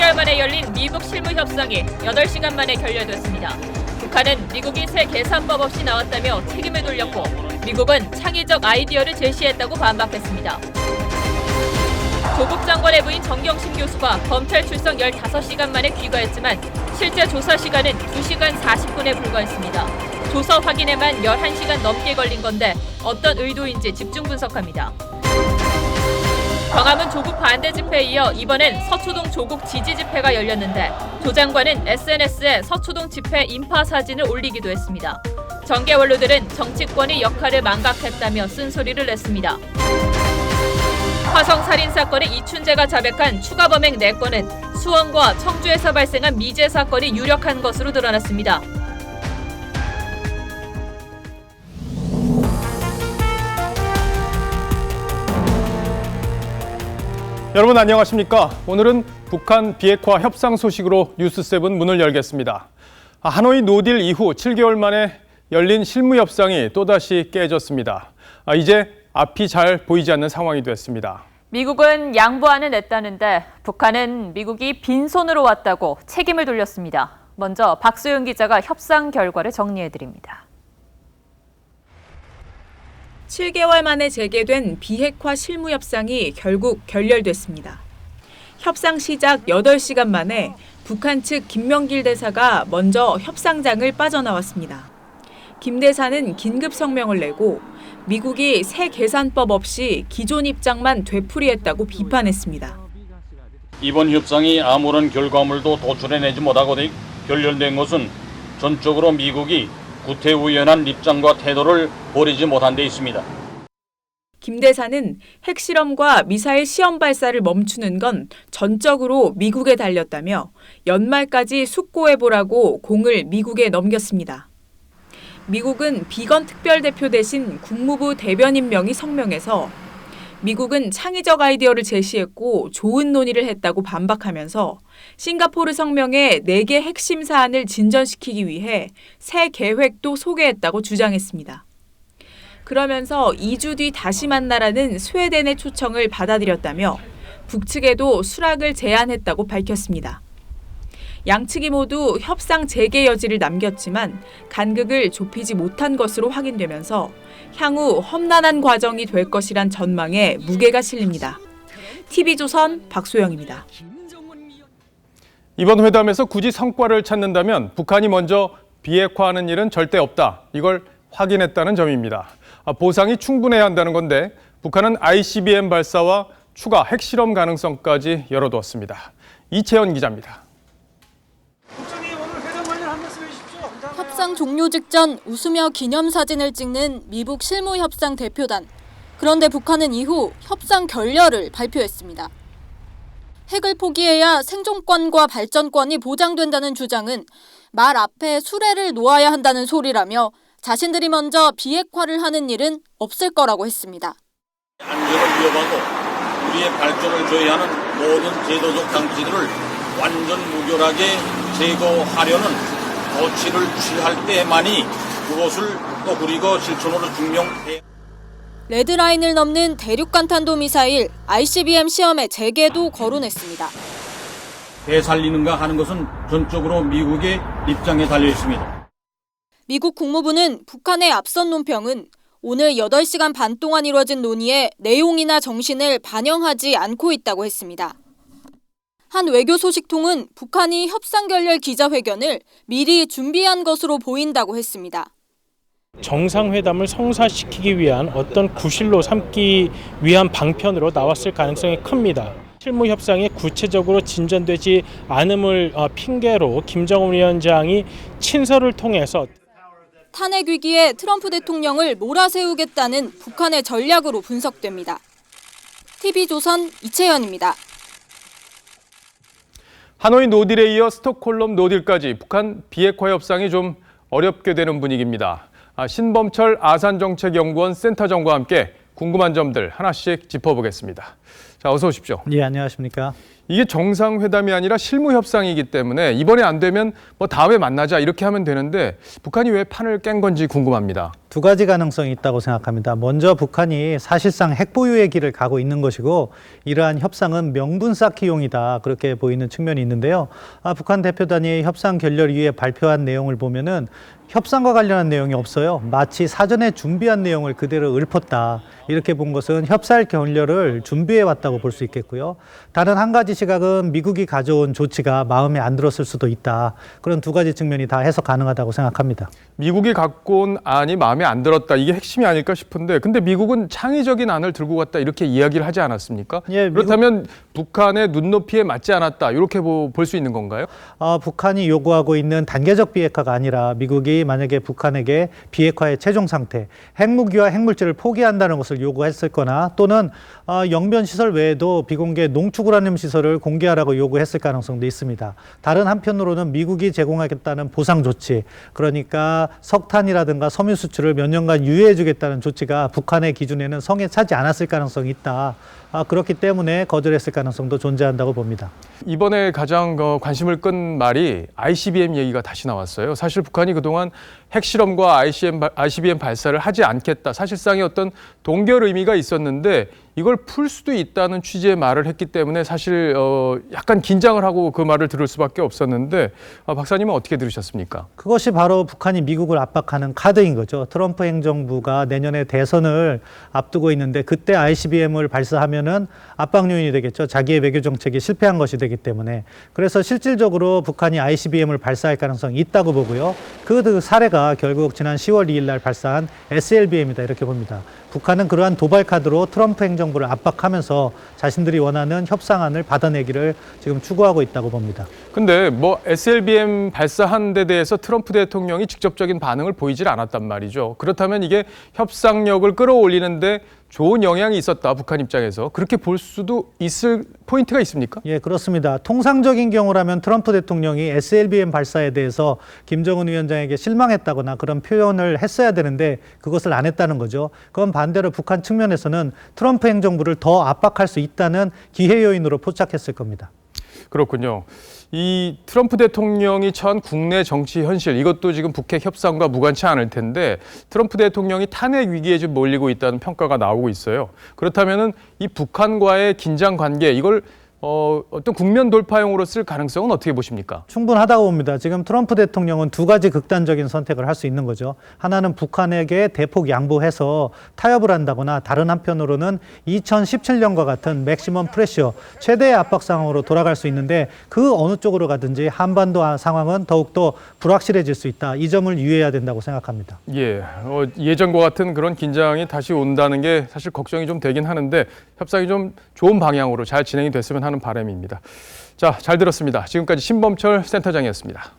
7개월 만에 열린 미국 실무 협상이 8시간 만에 결렬됐습니다. 북한은 미국이 새 계산법 없이 나왔다며 책임을 돌렸고 미국은 창의적 아이디어를 제시했다고 반박했습니다. 조국 장관의 부인 정경심 교수가 검찰 출석 15시간 만에 귀가했지만 실제 조사 시간은 2시간 40분에 불과했습니다. 조서 확인에만 11시간 넘게 걸린 건데 어떤 의도인지 집중 분석합니다. 광화문 조국 반대 집회에 이어 이번엔 서초동 조국 지지 집회가 열렸는데 조 장관은 SNS에 서초동 집회 인파 사진을 올리기도 했습니다. 정계 원로들은 정치권이 역할을 망각했다며 쓴소리를 냈습니다. 화성 살인 사건의 이춘재가 자백한 추가 범행 4건은 수원과 청주에서 발생한 미제 사건이 유력한 것으로 드러났습니다. 여러분 안녕하십니까? 오늘은 북한 비핵화 협상 소식으로 뉴스7 문을 열겠습니다. 하노이 노딜 이후 7개월 만에 열린 실무 협상이 또다시 깨졌습니다. 이제 앞이 잘 보이지 않는 상황이 됐습니다. 미국은 양보안을 냈다는데 북한은 미국이 빈손으로 왔다고 책임을 돌렸습니다. 먼저 박소영 기자가 협상 결과를 정리해드립니다. 7개월 만에 재개된 비핵화 실무 협상이 결국 결렬됐습니다. 협상 시작 8시간 만에 북한 측 김명길 대사가 먼저 협상장을 빠져나왔습니다. 김 대사는 긴급 성명을 내고 미국이 새 계산법 없이 기존 입장만 되풀이했다고 비판했습니다. 이번 협상이 아무런 결과물도 도출해내지 못하고 결렬된 것은 전적으로 미국이 구태의연한 입장과 태도를 버리지 못한 데 있습니다. 김 대사는 핵실험과 미사일 시험 발사를 멈추는 건 전적으로 미국에 달렸다며 연말까지 숙고해보라고 공을 미국에 넘겼습니다. 미국은 비건 특별대표 대신 국무부 대변인 명의 성명에서 미국은 창의적 아이디어를 제시했고 좋은 논의를 했다고 반박하면서 싱가포르 성명의 4개 핵심 사안을 진전시키기 위해 새 계획도 소개했다고 주장했습니다. 그러면서 2주 뒤 다시 만나라는 스웨덴의 초청을 받아들였다며 북측에도 수락을 제안했다고 밝혔습니다. 양측이 모두 협상 재개 여지를 남겼지만 간극을 좁히지 못한 것으로 확인되면서 향후 험난한 과정이 될 것이란 전망에 무게가 실립니다. TV조선 박소영입니다. 이번 회담에서 굳이 성과를 찾는다면 북한이 먼저 비핵화하는 일은 절대 없다. 이걸 확인했다는 점입니다. 보상이 충분해야 한다는 건데 북한은 ICBM 발사와 추가 핵실험 가능성까지 열어두었습니다. 이채연 기자입니다. 협상 종료 직전 웃으며 기념사진을 찍는 미북 실무협상 대표단. 그런데 북한은 이후 협상 결렬을 발표했습니다. 핵을 포기해야 생존권과 발전권이 보장된다는 주장은 말 앞에 수레를 놓아야 한다는 소리라며 자신들이 먼저 비핵화를 하는 일은 없을 거라고 했습니다. 안전을 위협하고 우리의 발전을 저해하는 모든 제도적 장치들을 완전 무결하게 제거하려는 조치를 취할 때만이 그것을 또 그리고 실천으로 증명해. 레드라인을 넘는 대륙간탄도 미사일 ICBM 시험의 재개도 거론했습니다. 되살리는가 하는 것은 전적으로 미국의 입장에 달려 있습니다. 미국 국무부는 북한의 앞선 논평은 오늘 8시간 반 동안 이뤄진 논의의 내용이나 정신을 반영하지 않고 있다고 했습니다. 한 외교 소식통은 북한이 협상 결렬 기자회견을 미리 준비한 것으로 보인다고 했습니다. 정상회담을 성사시키기 위한 어떤 구실로 삼기 위한 방편으로 나왔을 가능성이 큽니다. 실무 협상이 구체적으로 진전되지 않음을 핑계로 김정은 위원장이 친서를 통해서 탄핵 위기에 트럼프 대통령을 몰아세우겠다는 북한의 전략으로 분석됩니다. TV조선 이채연입니다. 하노이 노딜에 이어 스톡홀름 노딜까지 북한 비핵화 협상이 좀 어렵게 되는 분위기입니다. 신범철 아산정책연구원 센터장과 함께 궁금한 점들 하나씩 짚어보겠습니다. 자, 어서 오십시오. 네, 안녕하십니까. 이게 정상회담이 아니라 실무 협상이기 때문에 이번에 안 되면 뭐 다음에 만나자 이렇게 하면 되는데 북한이 왜 판을 깬 건지 궁금합니다. 두 가지 가능성이 있다고 생각합니다. 먼저 북한이 사실상 핵보유의 길을 가고 있는 것이고 이러한 협상은 명분 쌓기용이다 그렇게 보이는 측면이 있는데요. 북한 대표단이 협상 결렬 이후에 발표한 내용을 보면은 협상과 관련한 내용이 없어요. 마치 사전에 준비한 내용을 그대로 읊었다. 이렇게 본 것은 협상 결렬을 준비해 왔다고 볼 수 있겠고요. 다른 한 가지 시각은 미국이 가져온 조치가 마음에 안 들었을 수도 있다. 그런 두 가지 측면이 다 해석 가능하다고 생각합니다. 미국이 갖고 온 안이 마음에 안 들었다. 이게 핵심이 아닐까 싶은데 근데 미국은 창의적인 안을 들고 갔다 이렇게 이야기를 하지 않았습니까? 예, 그렇다면 북한의 눈높이에 맞지 않았다. 이렇게 볼 수 있는 건가요? 북한이 요구하고 있는 단계적 비핵화가 아니라 미국이 만약에 북한에게 비핵화의 최종 상태, 핵무기와 핵물질을 포기한다는 것을 요구했을 거나 또는 영변 시설 외에도 비공개 농축 우라늄 시설을 공개하라고 요구했을 가능성도 있습니다. 다른 한편으로는 미국이 제공하겠다는 보상 조치, 그러니까 석탄이라든가 섬유 수출을 몇 년간 유예해 주겠다는 조치가 북한의 기준에는 성에 차지 않았을 가능성이 있다. 그렇기 때문에 거절했을 가능성도 존재한다고 봅니다. 이번에 가장 관심을 끈 말이 ICBM 얘기가 다시 나왔어요. 사실 북한이 그동안 핵실험과 ICBM 발사를 하지 않겠다. 사실상의 어떤 동결 의미가 있었는데 이걸 풀 수도 있다는 취지의 말을 했기 때문에 사실 약간 긴장을 하고 그 말을 들을 수밖에 없었는데 박사님은 어떻게 들으셨습니까? 그것이 바로 북한이 미국을 압박하는 카드인 거죠. 트럼프 행정부가 내년에 대선을 앞두고 있는데 그때 ICBM을 발사하면은 압박 요인이 되겠죠. 자기의 외교 정책이 실패한 것이 되기 때문에. 그래서 실질적으로 북한이 ICBM을 발사할 가능성이 있다고 보고요. 그 사례가 결국 지난 10월 2일 날 발사한 SLBM이다 이렇게 봅니다. 북한은 그러한 도발 카드로 트럼프 행정부를 압박하면서 자신들이 원하는 협상안을 받아내기를 지금 추구하고 있다고 봅니다. 근데 뭐 SLBM 발사한 데 대해서 트럼프 대통령이 직접적인 반응을 보이질 않았단 말이죠. 그렇다면 이게 협상력을 끌어올리는데 좋은 영향이 있었다, 북한 입장에서. 그렇게 볼 수도 있을 포인트가 있습니까? 예, 그렇습니다. 통상적인 경우라면 트럼프 대통령이 SLBM 발사에 대해서 김정은 위원장에게 실망했다거나 그런 표현을 했어야 되는데 그것을 안 했다는 거죠. 그건 반대로 북한 측면에서는 트럼프 행정부를 더 압박할 수 있다는 기회 요인으로 포착했을 겁니다. 그렇군요. 이 트럼프 대통령이 처한 국내 정치 현실, 이것도 지금 북핵 협상과 무관치 않을 텐데 트럼프 대통령이 탄핵 위기에 좀 몰리고 있다는 평가가 나오고 있어요. 그렇다면은 이 북한과의 긴장 관계, 이걸 어떤 국면 돌파용으로 쓸 가능성은 어떻게 보십니까? 충분하다고 봅니다. 지금 트럼프 대통령은 두 가지 극단적인 선택을 할 수 있는 거죠. 하나는 북한에게 대폭 양보해서 타협을 한다거나 다른 한편으로는 2017년과 같은 맥시멈 프레셔, 최대의 압박 상황으로 돌아갈 수 있는데 그 어느 쪽으로 가든지 한반도 상황은 더욱더 불확실해질 수 있다. 이 점을 유의해야 된다고 생각합니다. 예, 예전과 같은 그런 긴장이 다시 온다는 게 사실 걱정이 좀 되긴 하는데 협상이 좀 좋은 방향으로 잘 진행이 됐으면 하는 바람입니다. 자, 잘 들었습니다. 지금까지 신범철 센터장이었습니다.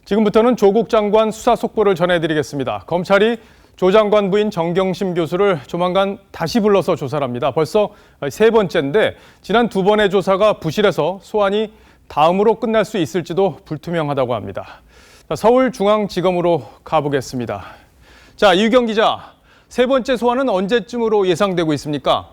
지금부터는 조국 장관 수사 속보를 전해드리겠습니다. 검찰이 조 장관 부인 정경심 교수를 조만간 다시 불러서 조사를 합니다. 벌써 세 번째인데 지난 두 번의 조사가 부실해서 소환이 다음으로 끝날 수 있을지도 불투명하다고 합니다. 서울중앙지검으로 가보겠습니다. 자, 이유경 기자, 세 번째 소환은 언제쯤으로 예상되고 있습니까?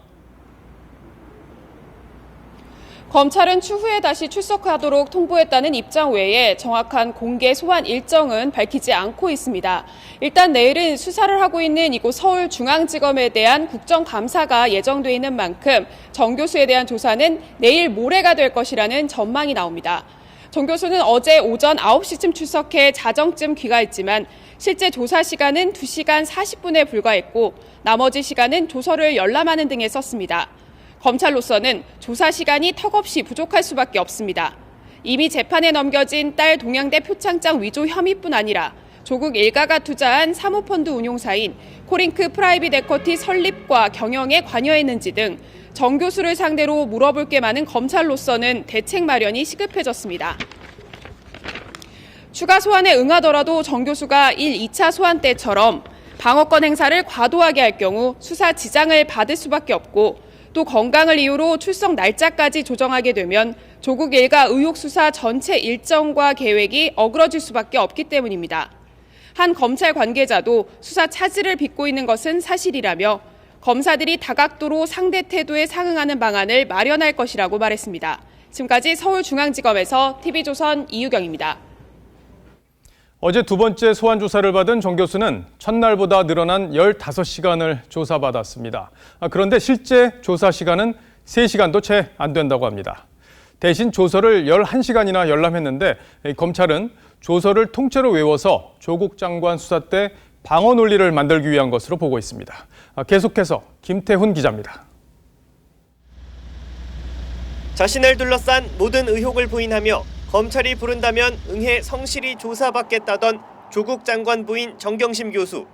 검찰은 추후에 다시 출석하도록 통보했다는 입장 외에 정확한 공개 소환 일정은 밝히지 않고 있습니다. 일단 내일은 수사를 하고 있는 이곳 서울중앙지검에 대한 국정감사가 예정돼 있는 만큼 정 교수에 대한 조사는 내일 모레가 될 것이라는 전망이 나옵니다. 정 교수는 어제 오전 9시쯤 출석해 자정쯤 귀가했지만 실제 조사 시간은 2시간 40분에 불과했고 나머지 시간은 조서를 열람하는 등에 썼습니다. 검찰로서는 조사 시간이 턱없이 부족할 수밖에 없습니다. 이미 재판에 넘겨진 딸 동양대 표창장 위조 혐의뿐 아니라 조국 일가가 투자한 사모펀드 운용사인 코링크 프라이빗 에쿼티 설립과 경영에 관여했는지 등 정 교수를 상대로 물어볼 게 많은 검찰로서는 대책 마련이 시급해졌습니다. 추가 소환에 응하더라도 정 교수가 1, 2차 소환 때처럼 방어권 행사를 과도하게 할 경우 수사 지장을 받을 수밖에 없고 또 건강을 이유로 출석 날짜까지 조정하게 되면 조국 일가 의혹 수사 전체 일정과 계획이 어그러질 수밖에 없기 때문입니다. 한 검찰 관계자도 수사 차질을 빚고 있는 것은 사실이라며 검사들이 다각도로 상대 태도에 상응하는 방안을 마련할 것이라고 말했습니다. 지금까지 서울중앙지검에서 TV조선 이유경입니다. 어제 두 번째 소환 조사를 받은 정 교수는 첫날보다 늘어난 15시간을 조사받았습니다. 그런데 실제 조사 시간은 3시간도 채 안 된다고 합니다. 대신 조서를 11시간이나 열람했는데 검찰은 조서를 통째로 외워서 조국 장관 수사 때 방어 논리를 만들기 위한 것으로 보고 있습니다. 계속해서 김태훈 기자입니다. 자신을 둘러싼 모든 의혹을 부인하며 검찰이 부른다면 응해 성실히 조사받겠다던 조국 장관 부인 정경심 교수.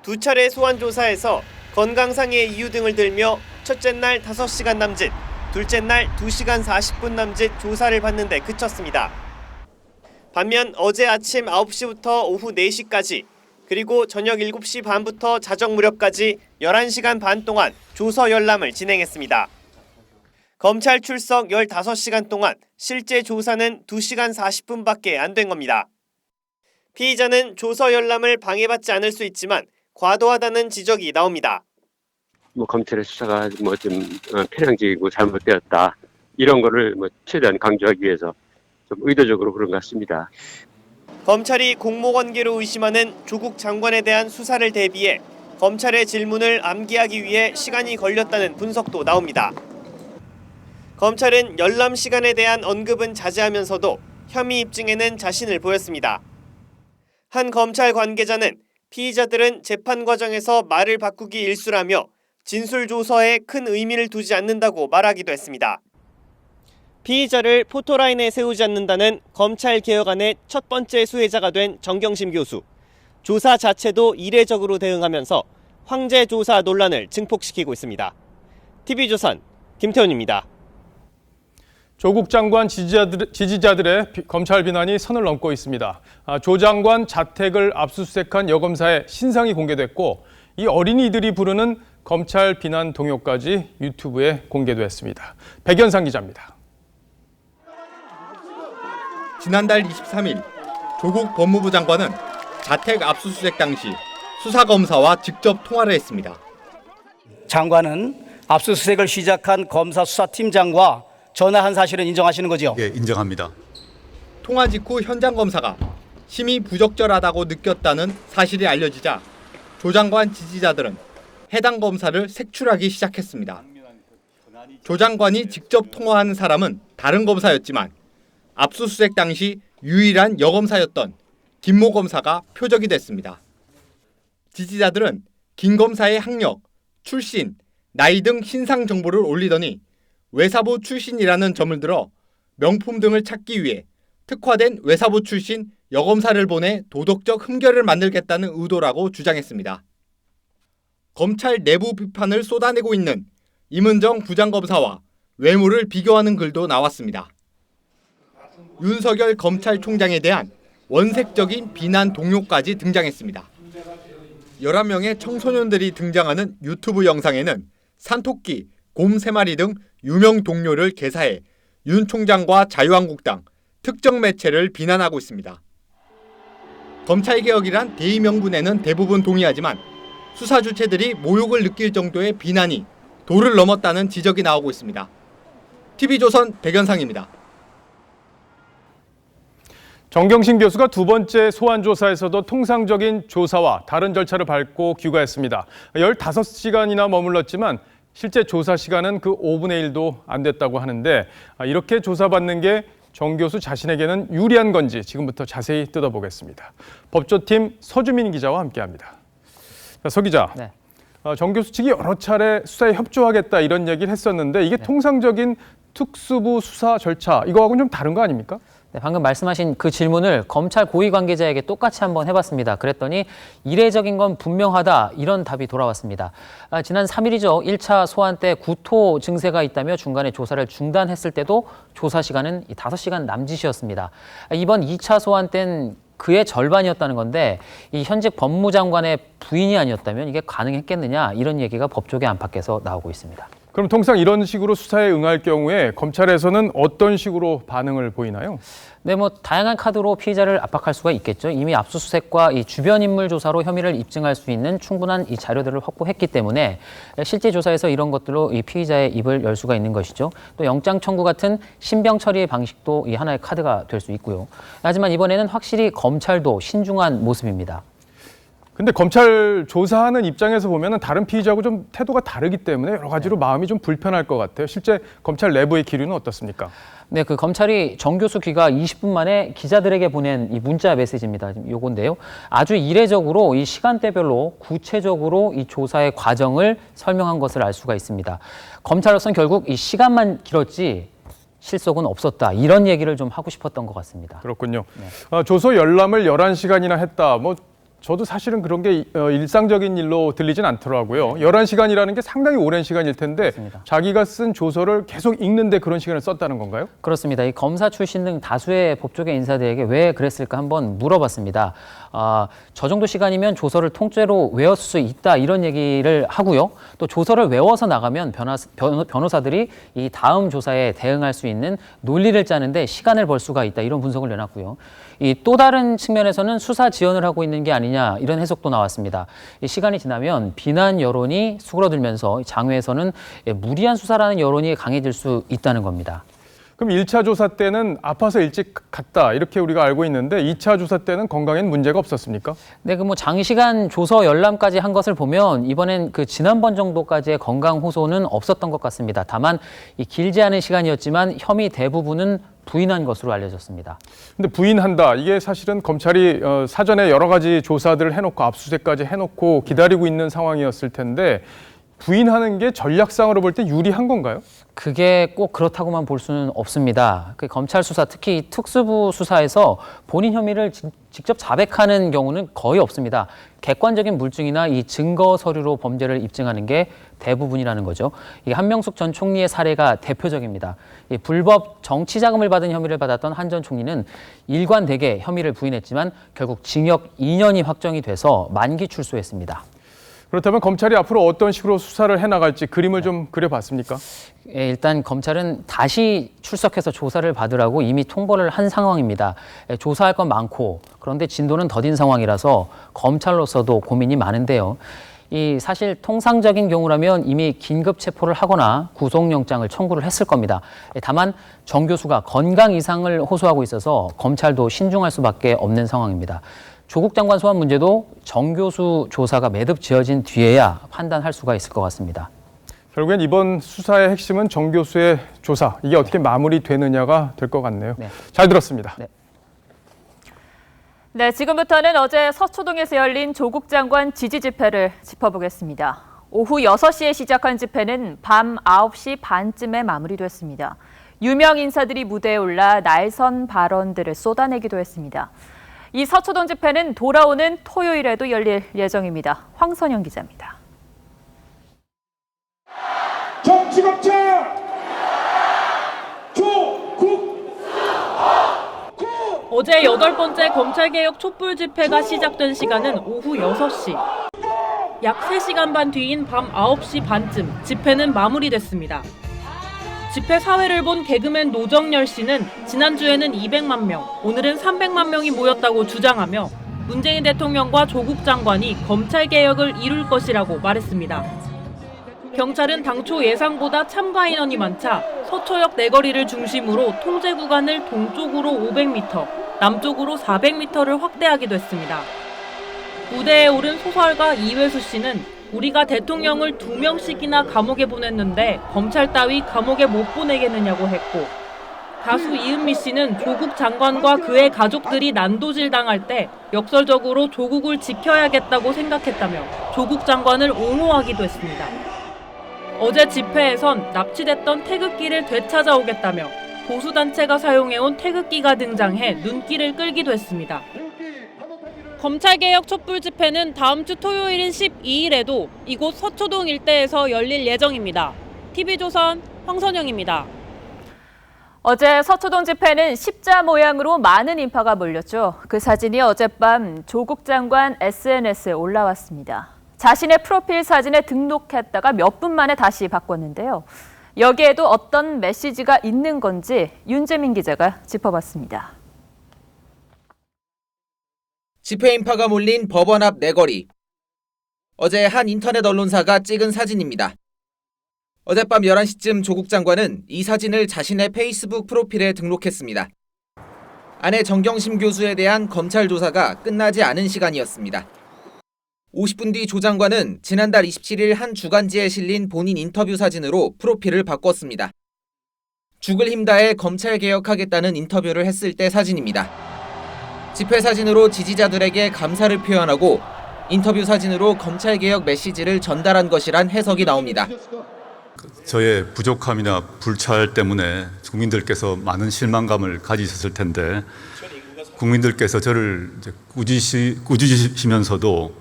두 차례 소환 조사에서 건강상의 이유 등을 들며 첫째 날 5시간 남짓, 둘째 날 2시간 40분 남짓 조사를 받는데 그쳤습니다. 반면 어제 아침 9시부터 오후 4시까지 그리고 저녁 7시 반부터 자정 무렵까지 11시간 반 동안 조서 열람을 진행했습니다. 검찰 출석 15시간 동안 실제 조사는 2시간 40분밖에 안 된 겁니다. 피의자는 조서 열람을 방해받지 않을 수 있지만 과도하다는 지적이 나옵니다. 검찰의 수사가 좀 편향적이고 잘못되었다. 이런 거를 최대한 강조하기 위해서 좀 의도적으로 그런 것 같습니다. 검찰이 공모관계로 의심하는 조국 장관에 대한 수사를 대비해 검찰의 질문을 암기하기 위해 시간이 걸렸다는 분석도 나옵니다. 검찰은 열람 시간에 대한 언급은 자제하면서도 혐의 입증에는 자신을 보였습니다. 한 검찰 관계자는 피의자들은 재판 과정에서 말을 바꾸기 일쑤라며 진술 조서에 큰 의미를 두지 않는다고 말하기도 했습니다. 피의자를 포토라인에 세우지 않는다는 검찰 개혁안의 첫 번째 수혜자가 된 정경심 교수. 조사 자체도 이례적으로 대응하면서 황제 조사 논란을 증폭시키고 있습니다. TV조선 김태훈입니다. 조국 장관 지지자들의 검찰 비난이 선을 넘고 있습니다. 조 장관 자택을 압수수색한 여검사의 신상이 공개됐고 이 어린이들이 부르는 검찰 비난 동요까지 유튜브에 공개됐습니다. 백연상 기자입니다. 지난달 23일 조국 법무부 장관은 자택 압수수색 당시 수사검사와 직접 통화를 했습니다. 장관은 압수수색을 시작한 검사 수사팀장과 전화한 사실은 인정하시는 거죠? 예, 인정합니다. 통화 직후 현장 검사가 심히 부적절하다고 느꼈다는 사실이 알려지자 조 장관 지지자들은 해당 검사를 색출하기 시작했습니다. 조 장관이 직접 통화한 사람은 다른 검사였지만 압수수색 당시 유일한 여검사였던 김모 검사가 표적이 됐습니다. 지지자들은 김 검사의 학력, 출신, 나이 등 신상 정보를 올리더니 외사부 출신이라는 점을 들어 명품 등을 찾기 위해 특화된 외사부 출신 여검사를 보내 도덕적 흠결을 만들겠다는 의도라고 주장했습니다. 검찰 내부 비판을 쏟아내고 있는 임은정 부장검사와 외모를 비교하는 글도 나왔습니다. 윤석열 검찰총장에 대한 원색적인 비난 동요까지 등장했습니다. 11명의 청소년들이 등장하는 유튜브 영상에는 산토끼, 곰 3마리 등 유명 동료를 개사해 윤 총장과 자유한국당, 특정 매체를 비난하고 있습니다. 검찰개혁이란 대의명분에는 대부분 동의하지만 수사 주체들이 모욕을 느낄 정도의 비난이 도를 넘었다는 지적이 나오고 있습니다. TV조선 백연상입니다. 정경심 교수가 두 번째 소환 조사에서도 통상적인 조사와 다른 절차를 밟고 귀가했습니다. 15시간이나 머물렀지만 실제 조사 시간은 그 5분의 1도 안 됐다고 하는데 이렇게 조사받는 게 정 교수 자신에게는 유리한 건지 지금부터 자세히 뜯어보겠습니다. 법조팀 서주민 기자와 함께합니다. 서 기자, 네. 정 교수 측이 여러 차례 수사에 협조하겠다 이런 얘기를 했었는데 이게 통상적인 특수부 수사 절차 이거하고는 좀 다른 거 아닙니까? 네, 방금 말씀하신 그 질문을 검찰 고위 관계자에게 똑같이 한번 해봤습니다. 그랬더니 이례적인 건 분명하다 이런 답이 돌아왔습니다. 지난 3일이죠. 1차 소환 때 구토 증세가 있다며 중간에 조사를 중단했을 때도 조사 시간은 5시간 남짓이었습니다. 이번 2차 소환 때는 그의 절반이었다는 건데 이 현직 법무장관의 부인이 아니었다면 이게 가능했겠느냐 이런 얘기가 법조계 안팎에서 나오고 있습니다. 그럼 통상 이런 식으로 수사에 응할 경우에 검찰에서는 어떤 식으로 반응을 보이나요? 네, 다양한 카드로 피의자를 압박할 수가 있겠죠. 이미 압수수색과 이 주변 인물 조사로 혐의를 입증할 수 있는 충분한 이 자료들을 확보했기 때문에 실제 조사에서 이런 것들로 이 피의자의 입을 열 수가 있는 것이죠. 또 영장 청구 같은 신병 처리의 방식도 이 하나의 카드가 될 수 있고요. 하지만 이번에는 확실히 검찰도 신중한 모습입니다. 근데 검찰 조사하는 입장에서 보면은 다른 피의자하고 좀 태도가 다르기 때문에 여러 가지로 마음이 좀 불편할 것 같아요. 실제 검찰 내부의 기류는 어떻습니까? 네, 그 검찰이 정 교수 귀가 20분 만에 기자들에게 보낸 이 문자 메시지입니다. 요건데요. 아주 이례적으로 이 시간대별로 구체적으로 이 조사의 과정을 설명한 것을 알 수가 있습니다. 검찰로서는 결국 이 시간만 길었지 실속은 없었다. 이런 얘기를 좀 하고 싶었던 것 같습니다. 그렇군요. 네. 조서 열람을 11시간이나 했다. 저도 사실은 그런 게 일상적인 일로 들리진 않더라고요. 11시간이라는 게 상당히 오랜 시간일 텐데 맞습니다. 자기가 쓴 조서를 계속 읽는데 그런 시간을 썼다는 건가요? 그렇습니다. 이 검사 출신 등 다수의 법조계 인사들에게 왜 그랬을까 한번 물어봤습니다. 저 정도 시간이면 조서를 통째로 외웠을 수 있다 이런 얘기를 하고요. 또 조서를 외워서 나가면 변호사들이 이 다음 조사에 대응할 수 있는 논리를 짜는데 시간을 벌 수가 있다 이런 분석을 내놨고요. 이 또 다른 측면에서는 수사 지연을 하고 있는 게 아니냐 이런 해석도 나왔습니다. 이 시간이 지나면 비난 여론이 수그러들면서 장외에서는 무리한 수사라는 여론이 강해질 수 있다는 겁니다. 그럼 1차 조사 때는 아파서 일찍 갔다 이렇게 우리가 알고 있는데 2차 조사 때는 건강엔 문제가 없었습니까? 네, 장시간 조서 열람까지 한 것을 보면 이번엔 지난번 정도까지의 건강 호소는 없었던 것 같습니다. 다만 이 길지 않은 시간이었지만 혐의 대부분은 부인한 것으로 알려졌습니다. 근데 부인한다. 이게 사실은 검찰이 사전에 여러 가지 조사들을 해놓고 압수수색까지 해놓고 기다리고 있는 상황이었을 텐데 부인하는 게 전략상으로 볼 때 유리한 건가요? 그게 꼭 그렇다고만 볼 수는 없습니다. 검찰 수사, 특히 특수부 수사에서 본인 혐의를 직접 자백하는 경우는 거의 없습니다. 객관적인 물증이나 이 증거 서류로 범죄를 입증하는 게 대부분이라는 거죠. 이 한명숙 전 총리의 사례가 대표적입니다. 이 불법 정치 자금을 받은 혐의를 받았던 한 전 총리는 일관되게 혐의를 부인했지만 결국 징역 2년이 확정이 돼서 만기 출소했습니다. 그렇다면 검찰이 앞으로 어떤 식으로 수사를 해나갈지 그림을 좀 그려봤습니까? 일단 검찰은 다시 출석해서 조사를 받으라고 이미 통보를 한 상황입니다. 조사할 건 많고 그런데 진도는 더딘 상황이라서 검찰로서도 고민이 많은데요. 사실 통상적인 경우라면 이미 긴급 체포를 하거나 구속영장을 청구를 했을 겁니다. 다만 정 교수가 건강 이상을 호소하고 있어서 검찰도 신중할 수밖에 없는 상황입니다. 조국 장관 소환 문제도 정 교수 조사가 매듭 지어진 뒤에야 판단할 수가 있을 것 같습니다. 결국엔 이번 수사의 핵심은 정 교수의 조사, 이게 어떻게 마무리되느냐가 될 것 같네요. 네. 잘 들었습니다. 네, 지금부터는 어제 서초동에서 열린 조국 장관 지지 집회를 짚어보겠습니다. 오후 6시에 시작한 집회는 밤 9시 반쯤에 마무리됐습니다. 유명 인사들이 무대에 올라 날선 발언들을 쏟아내기도 했습니다. 이 서초동 집회는 돌아오는 토요일에도 열릴 예정입니다. 황선영 기자입니다. 정치검찰 조국 어제 8번째 검찰개혁 촛불 집회가 시작된 시간은 오후 6시. 약 3시간 반 뒤인 밤 9시 반쯤 집회는 마무리됐습니다. 집회 사회를 본 개그맨 노정열 씨는 지난주에는 200만 명, 오늘은 300만 명이 모였다고 주장하며 문재인 대통령과 조국 장관이 검찰개혁을 이룰 것이라고 말했습니다. 경찰은 당초 예상보다 참가 인원이 많자 서초역 내거리를 중심으로 통제 구간을 동쪽으로 500m, 남쪽으로 400m를 확대하기도 했습니다. 무대에 오른 소설가 이회수 씨는 우리가 대통령을 2명씩이나 감옥에 보냈는데 검찰 따위 감옥에 못 보내겠느냐고 했고, 가수 이은미 씨는 조국 장관과 그의 가족들이 난도질 당할 때 역설적으로 조국을 지켜야겠다고 생각했다며 조국 장관을 옹호하기도 했습니다. 어제 집회에선 납치됐던 태극기를 되찾아오겠다며 보수단체가 사용해온 태극기가 등장해 눈길을 끌기도 했습니다. 검찰개혁 촛불 집회는 다음 주 토요일인 12일에도 이곳 서초동 일대에서 열릴 예정입니다. TV조선 황선영입니다. 어제 서초동 집회는 십자 모양으로 많은 인파가 몰렸죠. 그 사진이 어젯밤 조국 장관 SNS에 올라왔습니다. 자신의 프로필 사진에 등록했다가 몇 분 만에 다시 바꿨는데요. 여기에도 어떤 메시지가 있는 건지 윤재민 기자가 짚어봤습니다. 집회 인파가 몰린 법원 앞 내거리. 어제 한 인터넷 언론사가 찍은 사진입니다. 어젯밤 11시쯤 조국 장관은 이 사진을 자신의 페이스북 프로필에 등록했습니다. 아내 정경심 교수에 대한 검찰 조사가 끝나지 않은 시간이었습니다. 50분 뒤 조 장관은 지난달 27일 한 주간지에 실린 본인 인터뷰 사진으로 프로필을 바꿨습니다. 죽을 힘 다해 검찰 개혁하겠다는 인터뷰를 했을 때 사진입니다. 집회 사진으로 지지자들에게 감사를 표현하고 인터뷰 사진으로 검찰 개혁 메시지를 전달한 것이란 해석이 나옵니다. 저의 부족함이나 불찰 때문에 국민들께서 많은 실망감을 가지셨을 텐데 국민들께서 저를 꾸짖으시면서도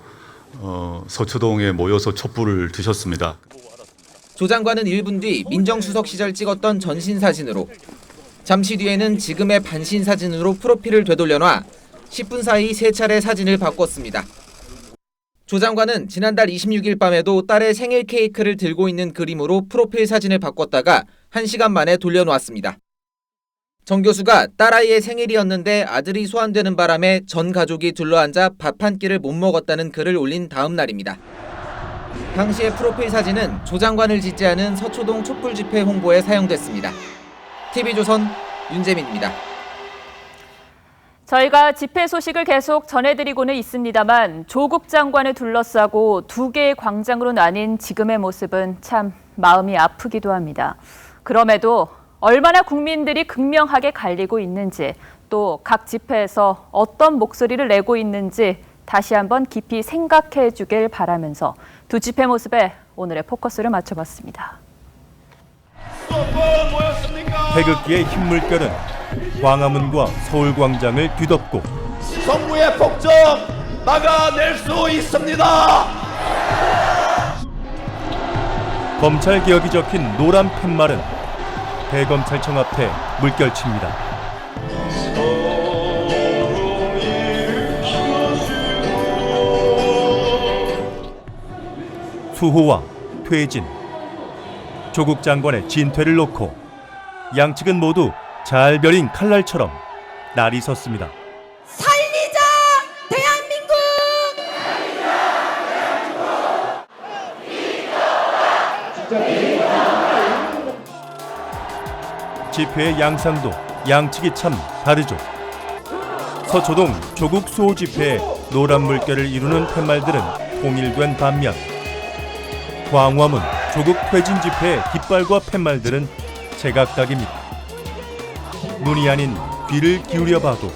서초동에 모여서 촛불을 드셨습니다. 조 장관은 1분 뒤 민정수석 시절 찍었던 전신 사진으로, 잠시 뒤에는 지금의 반신 사진으로 프로필을 되돌려놔 10분 사이 3차례 사진을 바꿨습니다. 조 장관은 지난달 26일 밤에도 딸의 생일 케이크를 들고 있는 그림으로 프로필 사진을 바꿨다가 1시간 만에 돌려놓았습니다. 정 교수가 딸아이의 생일이었는데 아들이 소환되는 바람에 전 가족이 둘러앉아 밥 한 끼를 못 먹었다는 글을 올린 다음 날입니다. 당시의 프로필 사진은 조 장관을 지지하는 서초동 촛불 집회 홍보에 사용됐습니다. TV조선 윤재민입니다. 저희가 집회 소식을 계속 전해드리고는 있습니다만 조국 장관을 둘러싸고 2개의 광장으로 나뉜 지금의 모습은 참 마음이 아프기도 합니다. 그럼에도 얼마나 국민들이 극명하게 갈리고 있는지, 또 각 집회에서 어떤 목소리를 내고 있는지 다시 한번 깊이 생각해 주길 바라면서 두 집회 모습에 오늘의 포커스를 맞춰봤습니다. 태극기의 흰물결은 광화문과 서울광장을 뒤덮고 정부의 폭정 막아낼 수 있습니다. 검찰개혁이 적힌 노란 팻말은 대검찰청 앞에 물결칩니다. 수호와 퇴진, 조국 장관의 진퇴를 놓고 양측은 모두 잘 벼린 칼날처럼 날이 섰습니다. 살리자 대한민국! 집회의 양상도 양측이 참 다르죠. 서초동 조국 수호 집회의 노란 물결을 이루는 팻말들은 통일된 반면 광화문 조국 퇴진 집회의 깃발과 팻말들은 제각각입니다. 눈이 아닌 귀를 기울여 봐도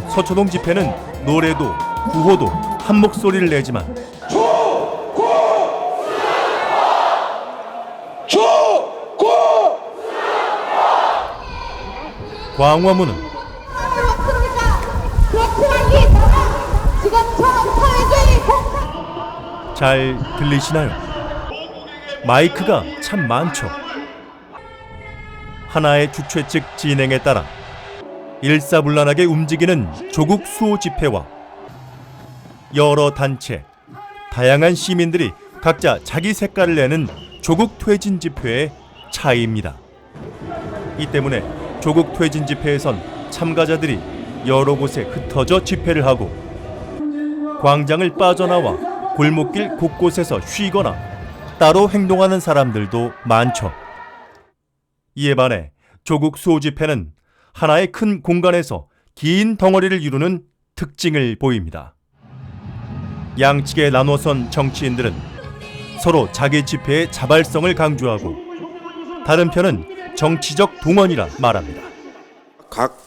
서초동 집회는 노래도 구호도 한 목소리를 내지만 광화문은 잘 들리시나요? 마이크가 참 많죠. 하나의 주최 측 진행에 따라 일사불란하게 움직이는 조국 수호 집회와 여러 단체, 다양한 시민들이 각자 자기 색깔을 내는 조국 퇴진 집회의 차이입니다. 이 때문에 조국 퇴진 집회에선 참가자들이 여러 곳에 흩어져 집회를 하고 광장을 빠져나와 골목길 곳곳에서 쉬거나 따로 행동하는 사람들도 많죠. 이에 반해 조국 수호 집회는 하나의 큰 공간에서 긴 덩어리를 이루는 특징을 보입니다. 양측에 나눠선 정치인들은 서로 자기 집회의 자발성을 강조하고 다른 편은 정치적 동원이라 말합니다. 각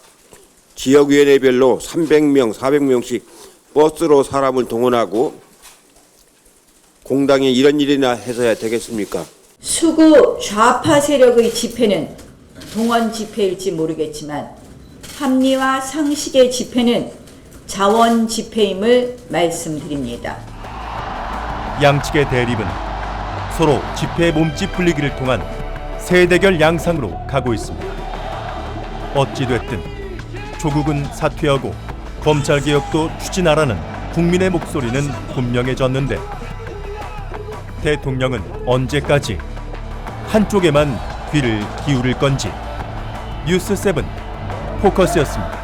지역위원회별로 300명, 400명씩 버스로 사람을 동원하고 공당에 이런 일이나 해서야 되겠습니까? 수구 좌파 세력의 집회는 동원 집회일지 모르겠지만 합리와 상식의 집회는 자원 집회임을 말씀드립니다. 양측의 대립은 서로 집회 몸집 불리기를 통한 세대결 양상으로 가고 있습니다. 어찌됐든 조국은 사퇴하고 검찰개혁도 추진하라는 국민의 목소리는 분명해졌는데 대통령은 언제까지 한쪽에만 귀를 기울일 건지. 뉴스7 포커스였습니다.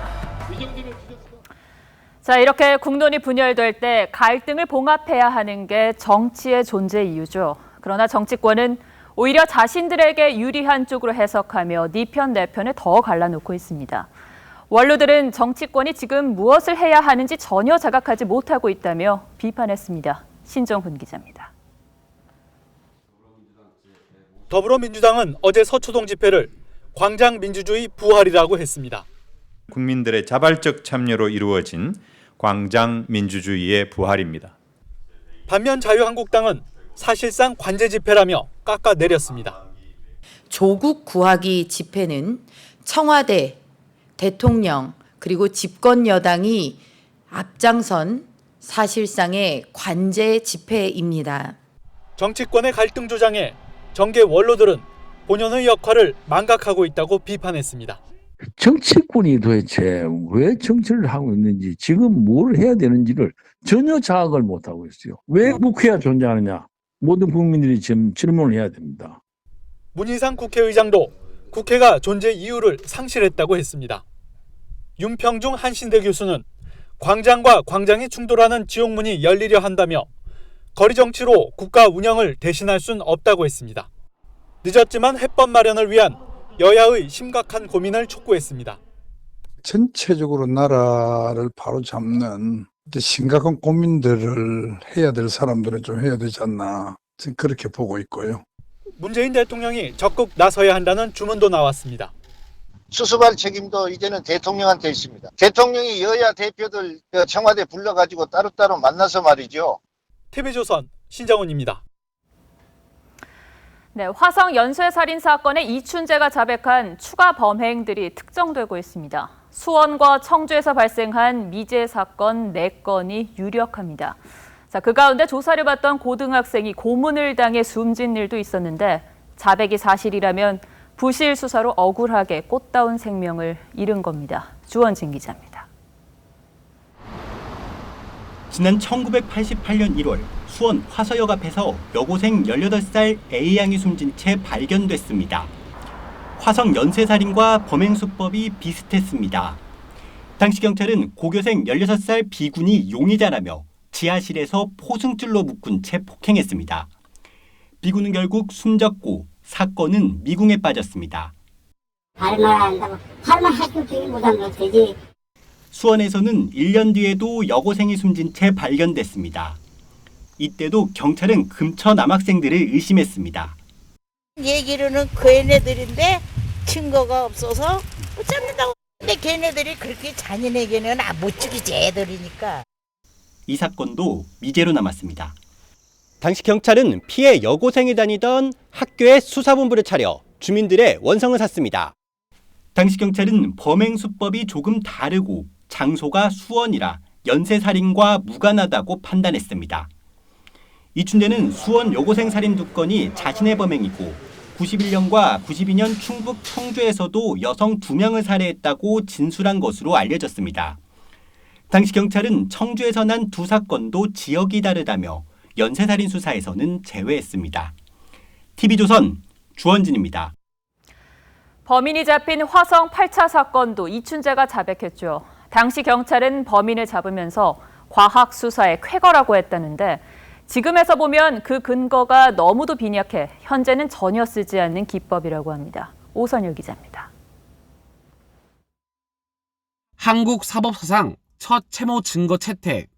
자, 이렇게 국론이 분열될 때 갈등을 봉합해야 하는 게 정치의 존재 이유죠. 그러나 정치권은 오히려 자신들에게 유리한 쪽으로 해석하며 네 편 내 편을 더 갈라놓고 있습니다. 원로들은 정치권이 지금 무엇을 해야 하는지 전혀 자각하지 못하고 있다며 비판했습니다. 신정훈 기자입니다. 더불어민주당은 어제 서초동 집회를 광장 민주주의 부활이라고 했습니다. 국민들의 자발적 참여로 이루어진 광장 민주주의의 부활입니다. 반면 자유한국당은 사실상 관제 집회라며 깎아내렸습니다. 조국 구하기 집회는 청와대, 대통령 그리고 집권 여당이 앞장선 사실상의 관제 집회입니다. 정치권의 갈등 조장에 정계 원로들은 본연의 역할을 망각하고 있다고 비판했습니다. 정치권이 도대체 왜 정치를 하고 있는지, 지금 뭘 해야 되는지를 전혀 자각을 못하고 있어요. 왜 국회가 존재하느냐? 모든 국민들이 지금 질문을 해야 됩니다. 문희상 국회의장도 국회가 존재 이유를 상실했다고 했습니다. 윤평중 한신대 교수는 광장과 광장이 충돌하는 지옥문이 열리려 한다며 거리 정치로 국가 운영을 대신할 순 없다고 했습니다. 늦었지만 해법 마련을 위한 여야의 심각한 고민을 촉구했습니다. 전체적으로 나라를 바로잡는 심각한 고민들을 해야 될 사람들은 좀 해야 되지 않나, 그렇게 보고 있고요. 문재인 대통령이 적극 나서야 한다는 주문도 나왔습니다. 수습할 책임도 이제는 대통령한테 있습니다. 대통령이 여야 대표들 청와대 불러가지고 따로따로 만나서 말이죠. TV조선 신정훈입니다. 네, 화성 연쇄살인 사건의 이춘재가 자백한 추가 범행들이 특정되고 있습니다. 수원과 청주에서 발생한 미제 사건 4건이 유력합니다. 자, 그 가운데 조사를 받던 고등학생이 고문을 당해 숨진 일도 있었는데 자백이 사실이라면 부실 수사로 억울하게 꽃다운 생명을 잃은 겁니다. 주원진 기자입니다. 지난 1988년 1월 수원 화서역 앞에서 여고생 18살 A양이 숨진 채 발견됐습니다. 화성 연쇄살인과 범행 수법이 비슷했습니다. 당시 경찰은 고교생 16살 B군이 용의자라며 지하실에서 포승줄로 묶은 채 폭행했습니다. B군은 결국 숨졌고 사건은 미궁에 빠졌습니다. 다른 말 안 한다고 하루만 해주지 못하면 되지. 수원에서는 1년 뒤에도 여고생이 숨진 채 발견됐습니다. 이때도 경찰은 금처 남학생들을 의심했습니다. 얘기로는 그 애네들인데 증거가 없어서 못 잡는다고. 근데 걔네들이 그렇게 잔인하게는 못 죽이지, 애들이니까. 이 사건도 미제로 남았습니다. 당시 경찰은 피해 여고생이 다니던 학교의 수사본부를 차려 주민들의 원성을 샀습니다. 당시 경찰은 범행 수법이 조금 다르고 장소가 수원이라 연쇄살인과 무관하다고 판단했습니다. 이춘재는 수원 여고생 살인 2건이 자신의 범행이고 91년과 92년 충북 청주에서도 여성 2명을 살해했다고 진술한 것으로 알려졌습니다. 당시 경찰은 청주에서 난 2사건도 지역이 다르다며 연쇄살인 수사에서는 제외했습니다. TV조선 주원진입니다. 범인이 잡힌 화성 8차 사건도 이춘재가 자백했죠. 당시 경찰은 범인을 잡으면서 과학 수사에 쾌거라고 했다는데 지금에서 보면 그 근거가 너무도 빈약해 현재는 전혀 쓰지 않는 기법이라고 합니다. 오선율 기자입니다. 한국 사법사상 첫 채모 증거 채택,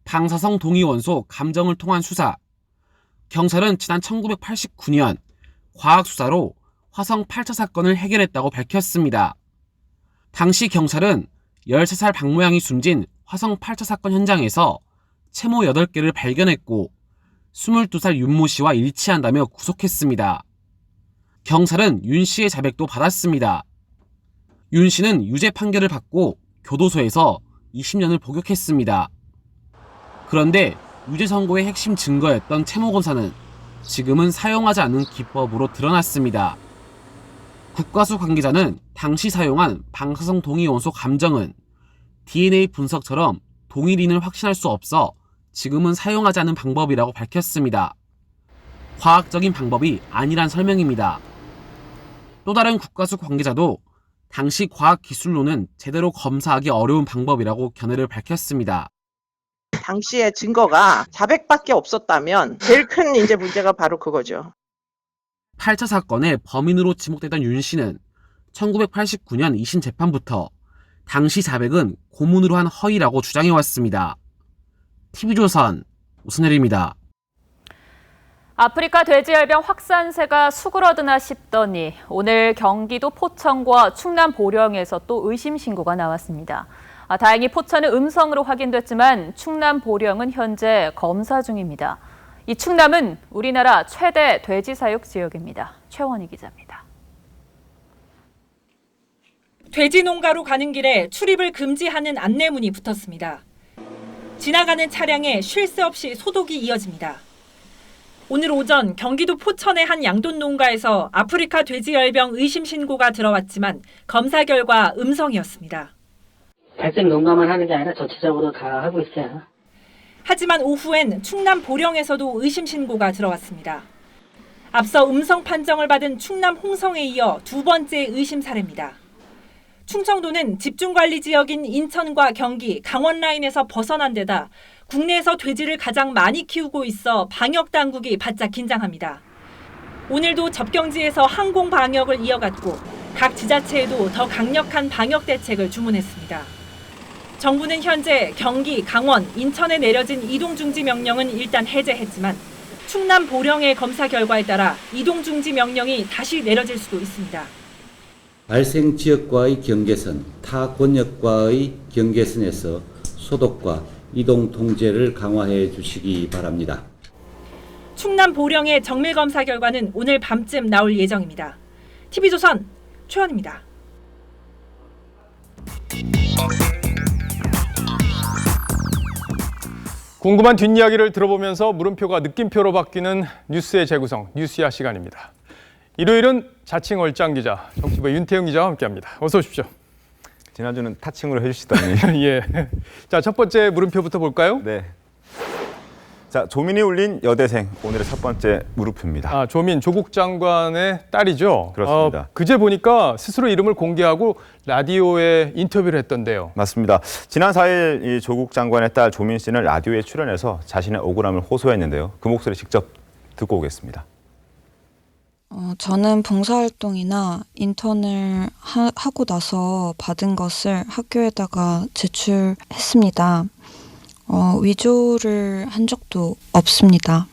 방사성 동위원소 감정을 통한 수사. 경찰은 지난 1989년 과학수사로 화성 8차 사건을 해결했다고 밝혔습니다. 당시 경찰은 13살 박모양이 숨진 화성 8차 사건 현장에서 채모 8개를 발견했고 22살 윤모 씨와 일치한다며 구속했습니다. 경찰은 윤 씨의 자백도 받았습니다. 윤 씨는 유죄 판결을 받고 교도소에서 20년을 복역했습니다. 그런데 유죄 선고의 핵심 증거였던 채모 검사는 지금은 사용하지 않는 기법으로 드러났습니다. 국과수 관계자는 당시 사용한 방사성 동위원소 감정은 DNA 분석처럼 동일인을 확신할 수 없어 지금은 사용하지 않는 방법이라고 밝혔습니다. 과학적인 방법이 아니란 설명입니다. 또 다른 국가수 관계자도 당시 과학기술로는 제대로 검사하기 어려운 방법이라고 견해를 밝혔습니다. 당시에 증거가 자백밖에 없었다면 제일 큰 이제 문제가 바로 그거죠. 8차 사건의 범인으로 지목됐던 윤 씨는 1989년 2심 재판부터 당시 자백은 고문으로 한 허위라고 주장해왔습니다. TV조선 오순열입니다. 아프리카 돼지열병 확산세가 수그러드나 싶더니 오늘 경기도 포천과 충남 보령에서 또 의심 신고가 나왔습니다. 다행히 포천은 음성으로 확인됐지만 충남 보령은 현재 검사 중입니다. 이 충남은 우리나라 최대 돼지 사육 지역입니다. 최원희 기자입니다. 돼지 농가로 가는 길에 출입을 금지하는 안내문이 붙었습니다. 지나가는 차량에 쉴 새 없이 소독이 이어집니다. 오늘 오전 경기도 포천의 한 양돈 농가에서 아프리카 돼지열병 의심 신고가 들어왔지만 검사 결과 음성이었습니다. 발생 농가만 하는 게 아니라 전체적으로 다 하고 있어요. 하지만 오후엔 충남 보령에서도 의심 신고가 들어왔습니다. 앞서 음성 판정을 받은 충남 홍성에 이어 두 번째 의심 사례입니다. 충청도는 집중관리 지역인 인천과 경기, 강원 라인에서 벗어난 데다 국내에서 돼지를 가장 많이 키우고 있어 방역 당국이 바짝 긴장합니다. 오늘도 접경지에서 항공 방역을 이어갔고 각 지자체에도 더 강력한 방역 대책을 주문했습니다. 정부는 현재 경기, 강원, 인천에 내려진 이동중지 명령은 일단 해제했지만 충남 보령의 검사 결과에 따라 이동중지 명령이 다시 내려질 수도 있습니다. 발생 지역과의 경계선, 타 권역과의 경계선에서 소독과 이동 통제를 강화해 주시기 바랍니다. 충남 보령의 정밀 검사 결과는 오늘 밤쯤 나올 예정입니다. TV조선 최원입니다. 궁금한 뒷이야기를 들어보면서 물음표가 느낌표로 바뀌는 뉴스의 재구성, 뉴스야 시간입니다. 일요일은 자칭 얼짱 기자, 정치부의 윤태영 기자와 함께합니다. 어서 오십시오. 지난주는 타칭으로 해주시더니. 예. 자, 첫 번째 물음표부터 볼까요? 네. 자, 조민이 울린 여대생, 오늘의 첫 번째 물음표입니다. 조민, 조국 장관의 딸이죠? 그렇습니다. 그제 보니까 스스로 이름을 공개하고 라디오에 인터뷰를 했던데요. 맞습니다. 지난 4일 이 조국 장관의 딸 조민 씨는 라디오에 출연해서 자신의 억울함을 호소했는데요. 그 목소리 직접 듣고 오겠습니다. 저는 봉사활동이나 인턴을 하고 나서 받은 것을 학교에다가 제출했습니다. 위조를 한 적도 없습니다.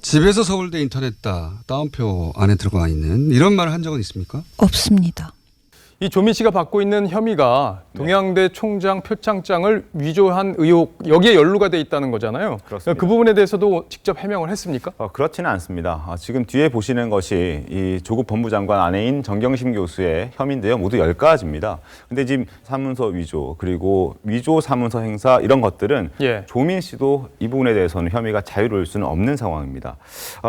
집에서 서울대 인턴했다. 따옴표 안에 들어가 있는 이런 말을 한 적은 있습니까? 없습니다. 이 조민 씨가 받고 있는 혐의가 동양대 총장 표창장을 위조한 의혹, 여기에 연루가 돼 있다는 거잖아요. 그렇습니다. 그 부분에 대해서도 직접 해명을 했습니까? 그렇지는 않습니다. 지금 뒤에 보시는 것이 이 조국 법무장관 아내인 정경심 교수의 혐의인데요. 모두 10가지입니다. 근데 지금 사문서 위조, 그리고 위조 사문서 행사 이런 것들은 조민 씨도 이 부분에 대해서는 혐의가 자유로울 수는 없는 상황입니다.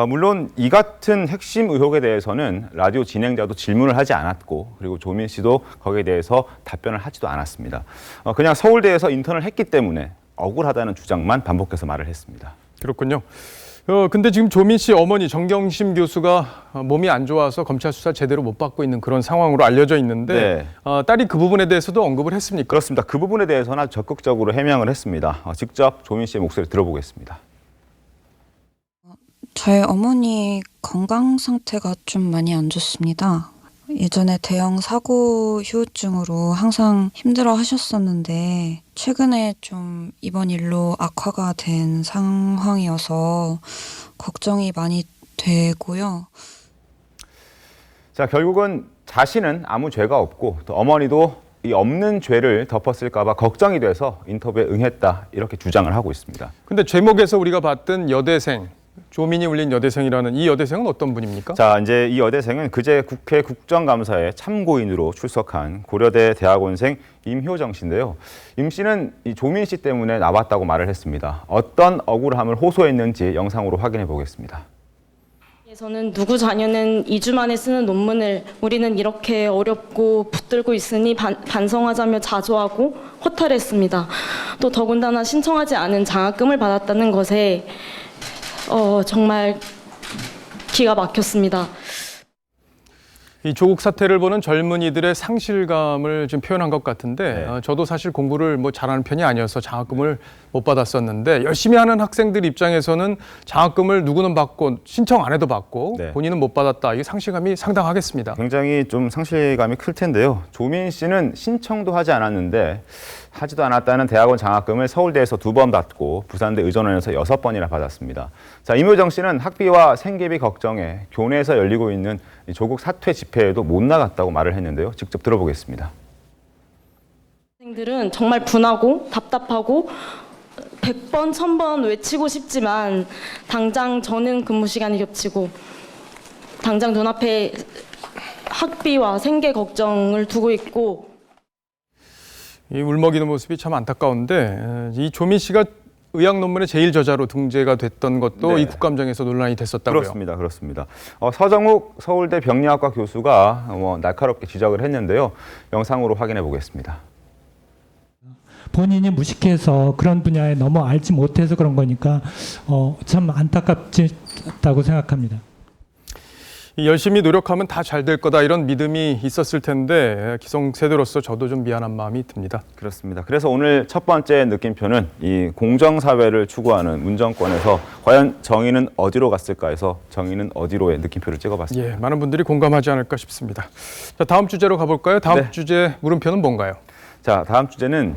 물론 이 같은 핵심 의혹에 대해서는 라디오 진행자도 질문을 하지 않았고, 그리고 조민 씨도 거기에 대해서 답변을 하지도 않았습니다. 그냥 서울대에서 인턴을 했기 때문에 억울하다는 주장만 반복해서 말을 했습니다. 그렇군요. 근데 지금 조민 씨 어머니 정경심 교수가 몸이 안 좋아서 검찰 수사 제대로 못 받고 있는 그런 상황으로 알려져 있는데 딸이 그 부분에 대해서도 언급을 했습니까? 그렇습니다. 그 부분에 대해서는 아주 적극적으로 해명을 했습니다. 직접 조민 씨의 목소리 들어보겠습니다. 저희 어머니 건강 상태가 좀 많이 안 좋습니다. 예전에 대형 사고 후유증으로 항상 힘들어 하셨었는데 최근에 좀 이번 일로 악화가 된 상황이어서 걱정이 많이 되고요. 자, 결국은 자신은 아무 죄가 없고 또 어머니도 이 없는 죄를 덮었을까 봐 걱정이 돼서 인터뷰에 응했다, 이렇게 주장을 하고 있습니다. 근데 제목에서 우리가 봤던 여대생, 조민이 울린 여대생이라는 이 여대생은 어떤 분입니까? 자, 이제 이 여대생은 그제 국회 국정감사에 참고인으로 출석한 고려대 대학원생 임효정 씨인데요. 임 씨는 이 조민 씨 때문에 나왔다고 말을 했습니다. 어떤 억울함을 호소했는지 영상으로 확인해 보겠습니다. 저는 누구 자녀는 2주 만에 쓰는 논문을 우리는 이렇게 어렵고 붙들고 있으니 반성하자며 자조하고 허탈했습니다. 또 더군다나 신청하지 않은 장학금을 받았다는 것에 정말 기가 막혔습니다. 이 조국 사태를 보는 젊은이들의 상실감을 좀 표현한 것 같은데 저도 사실 공부를 뭐 잘하는 편이 아니어서 장학금을 못 받았었는데 열심히 하는 학생들 입장에서는 장학금을 누구는 받고 신청 안 해도 받고 본인은 못 받았다. 이 상실감이 상당하겠습니다. 굉장히 좀 상실감이 클 텐데요. 조민 씨는 신청도 하지 않았는데 하지도 않았다는 대학원 장학금을 서울대에서 2번 받고 부산대 의전원에서 6번이나 받았습니다. 자, 임효정 씨는 학비와 생계비 걱정에 교내에서 열리고 있는 조국 사퇴 집회에도 못 나갔다고 말을 했는데요. 직접 들어보겠습니다. 학생들은 정말 분하고 답답하고 100번, 1000번 외치고 싶지만 당장 저는 근무 시간이 겹치고 당장 눈앞에 학비와 생계 걱정을 두고 있고 이 울먹이는 모습이 참 안타까운데 이 조민 씨가 의학 논문의 제일 저자로 등재가 됐던 것도 이 국감장에서 논란이 됐었다고요. 그렇습니다. 서정욱 서울대 병리학과 교수가 날카롭게 지적을 했는데요. 영상으로 확인해 보겠습니다. 본인이 무식해서 그런 분야에 너무 알지 못해서 그런 거니까 참 안타깝다고 생각합니다. 열심히 노력하면 다 잘 될 거다 이런 믿음이 있었을 텐데 기성세대로서 저도 좀 미안한 마음이 듭니다. 그렇습니다. 그래서 오늘 첫 번째 느낌표는 이 공정사회를 추구하는 문정권에서 과연 정의는 어디로 갔을까 해서 정의는 어디로의 느낌표를 찍어봤습니다. 예, 많은 분들이 공감하지 않을까 싶습니다. 자, 다음 주제로 가볼까요? 다음 주제 물음표는 뭔가요? 자, 다음 주제는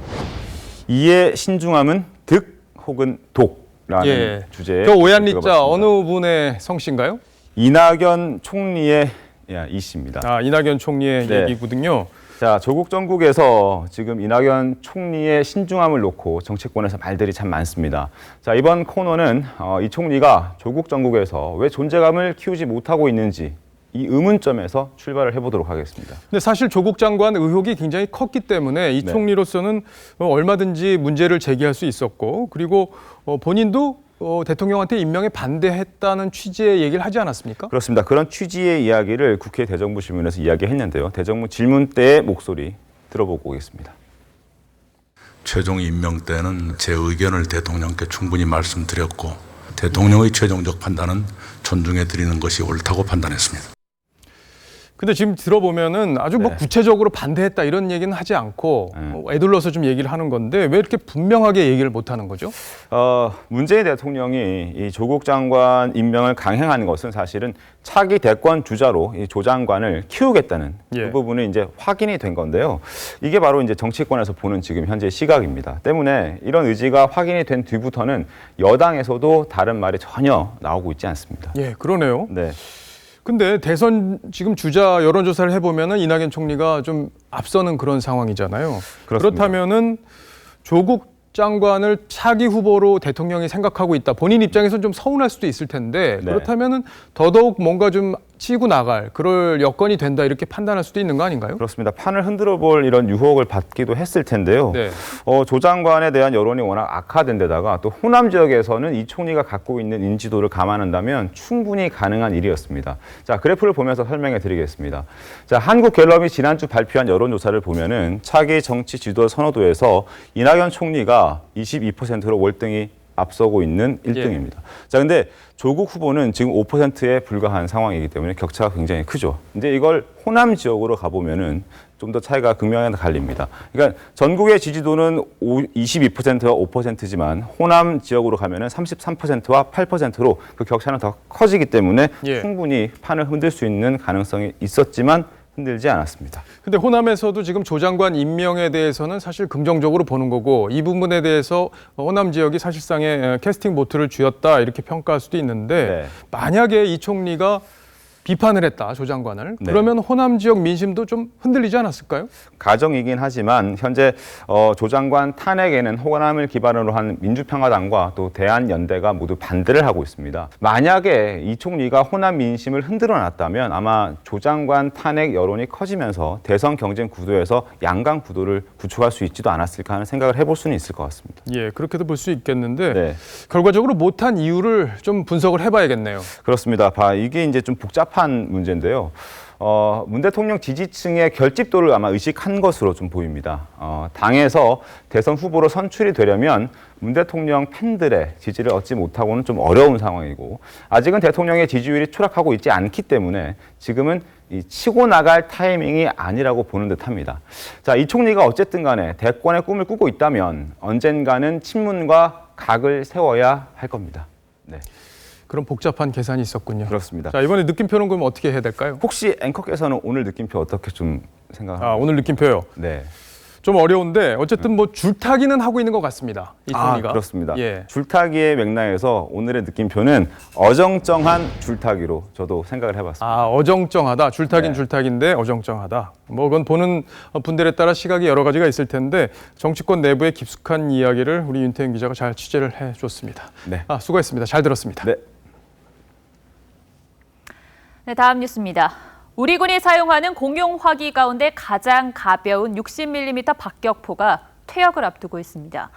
이의 신중함은 득 혹은 독라는 주제에 저 오얀리자 어느 분의 성씨인가요? 이낙연 총리의 이씨입니다. 이낙연 총리의 얘기거든요. 자, 조국 정국에서 지금 이낙연 총리의 신중함을 놓고 정치권에서 말들이 참 많습니다. 자, 이번 코너는 이 총리가 조국 정국에서 왜 존재감을 키우지 못하고 있는지 이 의문점에서 출발을 해보도록 하겠습니다. 근데 사실 조국 장관 의혹이 굉장히 컸기 때문에 이 총리로서는 얼마든지 문제를 제기할 수 있었고 그리고 본인도 대통령한테 임명에 반대했다는 취지의 얘기를 하지 않았습니까? 그렇습니다. 그런 취지의 이야기를 국회 대정부 질문에서 이야기했는데요. 대정부 질문 때의 목소리 들어보고 오겠습니다. 최종 임명 때는 제 의견을 대통령께 충분히 말씀드렸고 대통령의 최종적 판단은 존중해 드리는 것이 옳다고 판단했습니다. 근데 지금 들어보면은 아주 구체적으로 반대했다 이런 얘기는 하지 않고 애둘러서 좀 얘기를 하는 건데 왜 이렇게 분명하게 얘기를 못 하는 거죠? 문재인 대통령이 이 조국 장관 임명을 강행한 것은 사실은 차기 대권 주자로 이 조 장관을 키우겠다는 그 부분이 이제 확인이 된 건데요. 이게 바로 이제 정치권에서 보는 지금 현재 시각입니다. 때문에 이런 의지가 확인이 된 뒤부터는 여당에서도 다른 말이 전혀 나오고 있지 않습니다. 예, 그러네요. 네. 근데 대선 지금 주자 여론조사를 해보면은 이낙연 총리가 좀 앞서는 그런 상황이잖아요. 그렇다면은 조국 장관을 차기 후보로 대통령이 생각하고 있다. 본인 입장에서는 좀 서운할 수도 있을 텐데 그렇다면은 더더욱 뭔가 좀 치고 나갈 그럴 여건이 된다 이렇게 판단할 수도 있는 거 아닌가요? 그렇습니다. 판을 흔들어 볼 이런 유혹을 받기도 했을 텐데요. 조 장관에 대한 여론이 워낙 악화된 데다가 또 호남 지역에서는 이 총리가 갖고 있는 인지도를 감안한다면 충분히 가능한 일이었습니다. 자, 그래프를 보면서 설명해 드리겠습니다. 자, 한국갤럽이 지난주 발표한 여론조사를 보면은 차기 정치 지도 선호도에서 이낙연 총리가 22%로 월등히 앞서고 있는 1등입니다. 자, 근데 조국 후보는 지금 5%에 불과한 상황이기 때문에 격차가 굉장히 크죠. 근데 이걸 호남 지역으로 가보면은 좀 더 차이가 극명하게 갈립니다. 그러니까 전국의 지지도는 22%와 5%지만 호남 지역으로 가면은 33%와 8%로 그 격차는 더 커지기 때문에 충분히 판을 흔들 수 있는 가능성이 있었지만 흔들지 않았습니다. 근데 호남에서도 지금 조 장관 임명에 대해서는 사실 긍정적으로 보는 거고 이 부분에 대해서 호남 지역이 사실상의 캐스팅 보트를 쥐었다 이렇게 평가할 수도 있는데 만약에 이 총리가 비판을 했다, 조 장관을. 그러면 호남 지역 민심도 좀 흔들리지 않았을까요? 가정이긴 하지만 현재 조 장관 탄핵에는 호남을 기반으로 한 민주평화당과 또 대한연대가 모두 반대를 하고 있습니다. 만약에 이 총리가 호남 민심을 흔들어 놨다면 아마 조 장관 탄핵 여론이 커지면서 대선 경쟁 구도에서 양강 구도를 구축할 수 있지도 않았을까 하는 생각을 해볼 수는 있을 것 같습니다. 예, 그렇게도 볼 수 있겠는데 결과적으로 못한 이유를 좀 분석을 해봐야겠네요. 그렇습니다. 이게 이제 좀 복잡한 문제인데요. 문 대통령 지지층의 결집도를 아마 의식한 것으로 좀 보입니다. 당에서 대선 후보로 선출이 되려면 문 대통령 팬들의 지지를 얻지 못하고는 좀 어려운 상황이고 아직은 대통령의 지지율이 추락하고 있지 않기 때문에 지금은 이 치고 나갈 타이밍이 아니라고 보는 듯합니다. 자, 이 총리가 어쨌든 간에 대권의 꿈을 꾸고 있다면 언젠가는 친문과 각을 세워야 할 겁니다. 네. 그런 복잡한 계산이 있었군요. 그렇습니다. 자, 이번에 느낌표는 그럼 어떻게 해야 될까요? 혹시 앵커께서는 오늘 느낌표 어떻게 좀 생각하세요? 오늘 느낌표요? 네. 좀 어려운데 어쨌든 뭐 줄타기는 하고 있는 것 같습니다. 이 총리가. 그렇습니다. 예. 줄타기의 맥락에서 오늘의 느낌표는 어정쩡한 줄타기로 저도 생각을 해봤습니다. 어정쩡하다. 줄타기는 네. 줄타기인데 어정쩡하다. 뭐 그건 보는 분들에 따라 시각이 여러 가지가 있을 텐데 정치권 내부의 깊숙한 이야기를 우리 윤태영 기자가 잘 취재를 해줬습니다. 네. 수고했습니다. 잘 들었습니다. 네. 네, 다음 뉴스입니다. 우리 군이 사용하는 공용 화기 가운데 가장 가벼운 60mm 박격포가 퇴역을 앞두고 있습니다.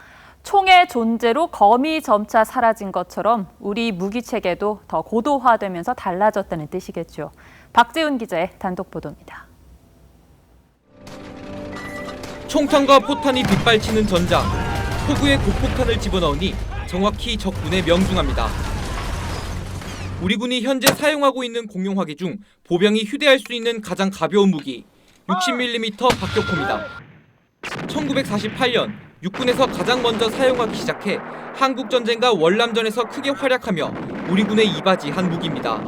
총의 존재로 검이 점차 사라진 것처럼 우리 무기 체계도 더 고도화되면서 달라졌다는 뜻이겠죠. 박재훈 기자의 단독 보도입니다. 총탄과 포탄이 빗발치는 전장, 포구에 고폭탄을 집어넣으니 정확히 적군에 명중합니다. 우리 군이 현재 사용하고 있는 공용 화기 중 보병이 휴대할 수 있는 가장 가벼운 무기 60mm 박격포입니다. 1948년 육군에서 가장 먼저 사용하기 시작해 한국전쟁과 월남전에서 크게 활약하며 우리 군에 이바지한 무기입니다.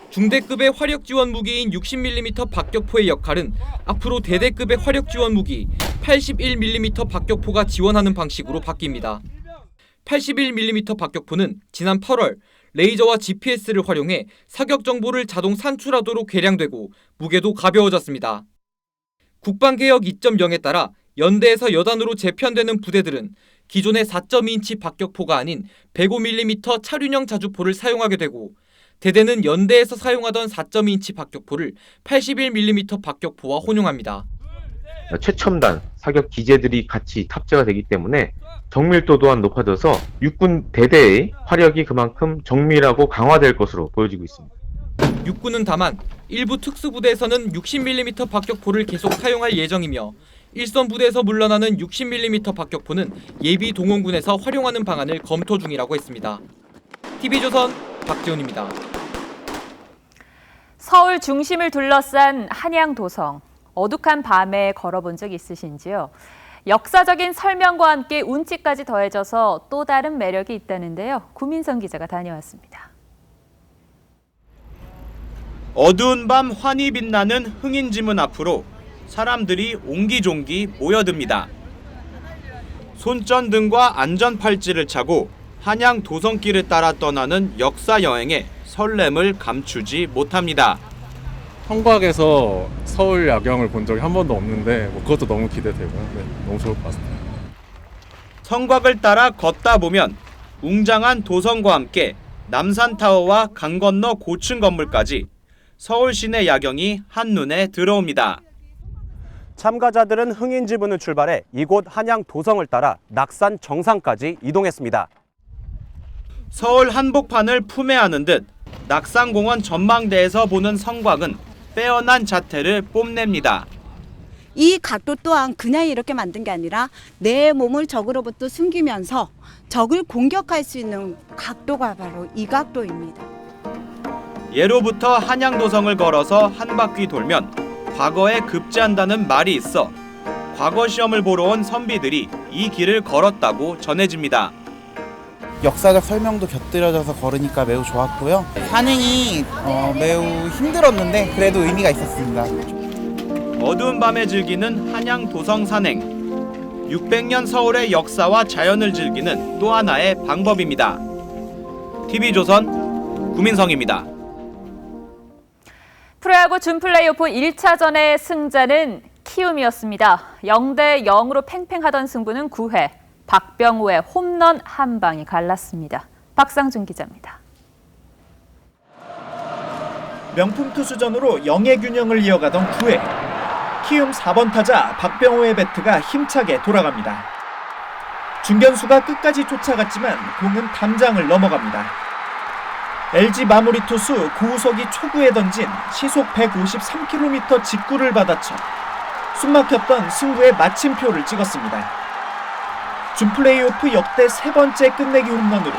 중대급의 화력 지원 무기인 60mm 박격포의 역할은 앞으로 대대급의 화력 지원 무기 81mm 박격포가 지원하는 방식으로 바뀝니다. 81mm 박격포는 지난 8월 레이저와 GPS를 활용해 사격 정보를 자동 산출하도록 개량되고 무게도 가벼워졌습니다. 국방개혁 2.0에 따라 연대에서 여단으로 재편되는 부대들은 기존의 4.2인치 박격포가 아닌 105mm 차륜형 자주포를 사용하게 되고 대대는 연대에서 사용하던 4.2인치 박격포를 81mm 박격포와 혼용합니다. 최첨단 사격 기재들이 같이 탑재가 되기 때문에 정밀도 또한 높아져서 육군 대대의 화력이 그만큼 정밀하고 강화될 것으로 보여지고 있습니다. 육군은 다만 일부 특수부대에서는 60mm 박격포를 계속 사용할 예정이며 일선 부대에서 물러나는 60mm 박격포는 예비 동원군에서 활용하는 방안을 검토 중이라고 했습니다. TV조선 박재훈입니다. 서울 중심을 둘러싼 한양도성. 어둑한 밤에 걸어본 적 있으신지요? 역사적인 설명과 함께 운치까지 더해져서 또 다른 매력이 있다는데요. 구민성 기자가 다녀왔습니다. 어두운 밤 환히 빛나는 흥인지문 앞으로 사람들이 옹기종기 모여듭니다. 손전등과 안전팔찌를 차고 한양 도성길을 따라 떠나는 역사 여행에 설렘을 감추지 못합니다. 성곽에서 서울 야경을 본 적이 한 번도 없는데 그것도 너무 기대되고 너무 좋을 것 같습니다. 성곽을 따라 걷다 보면 웅장한 도성과 함께 남산타워와 강 건너 고층 건물까지 서울 시내 야경이 한눈에 들어옵니다. 참가자들은 흥인지문을 출발해 이곳 한양 도성을 따라 낙산 정상까지 이동했습니다. 서울 한복판을 품에 안은 듯 낙산공원 전망대에서 보는 성곽은 빼어난 자태를 뽐냅니다. 이 각도 또한 그냥 이렇게 만든 게 아니라 내 몸을 적으로부터 숨기면서 적을 공격할 수 있는 각도가 바로 이 각도입니다. 예로부터 한양도성을 걸어서 한 바퀴 돌면 과거에 급제한다는 말이 있어 과거 시험을 보러 온 선비들이 이 길을 걸었다고 전해집니다. 역사적 설명도 곁들여져서 걸으니까 매우 좋았고요. 산행이 매우 힘들었는데 그래도 의미가 있었습니다. 어두운 밤에 즐기는 한양 도성 산행. 600년 서울의 역사와 자연을 즐기는 또 하나의 방법입니다. TV조선 구민성입니다. 프로야구 준플레이오프 1차전의 승자는 키움이었습니다. 0대0으로 팽팽하던 승부는 9회. 박병호의 홈런 한 방이 갈랐습니다. 박상준 기자입니다. 명품 투수전으로 영의 균형을 이어가던 9회. 키움 4번 타자 박병호의 배트가 힘차게 돌아갑니다. 중견수가 끝까지 쫓아갔지만 공은 담장을 넘어갑니다. LG 마무리 투수 고우석이 초구에 던진 시속 153km 직구를 받아쳐 숨막혔던 승부의 마침표를 찍었습니다. 준 플레이오프 역대 세 번째 끝내기 홈런으로